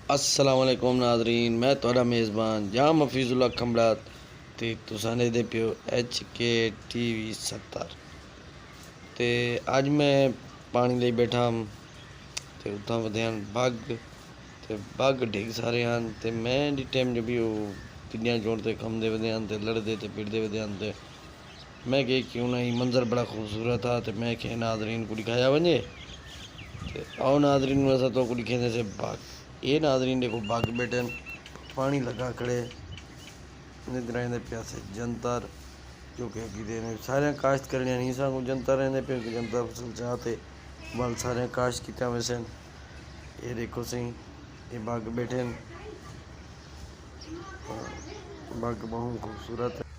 अस्सलाम वालेकुम नाजरीन, मैं तुहाडा मेज़बान जाम हफीजुल्ला खमड़ात ते तुसां दे पियो HK TV 70 ते अज मैं पानी ਲਈ बैठा ते उत्थां वधियान बग ढिग सारे हैं ते मैं टाइम जब भी पिंडियां जोड़ते खमदे वधे हैं ते लड़ते ते पिटदे वधे हैं ते मैं कि क्यों ना ही मंजर बड़ा खूबसूरत था ते मैं कि नाजरीन को दिखाया वजे ते आओ नाजरीन असां तो को दिखेंदे से बाग ये नाजरीन देखो बाग बैठे पानी लगा खड़े निद्र आंदे प्यासे जंतर जो कि अगी सारे काश्त करने नहीं सांगू जनता रहंदे पे कि जनता फसल चाहते बल सारे काश्त किया वैसे ये देखो सही ये बाग बैठे बाग बहुत खूबसूरत है।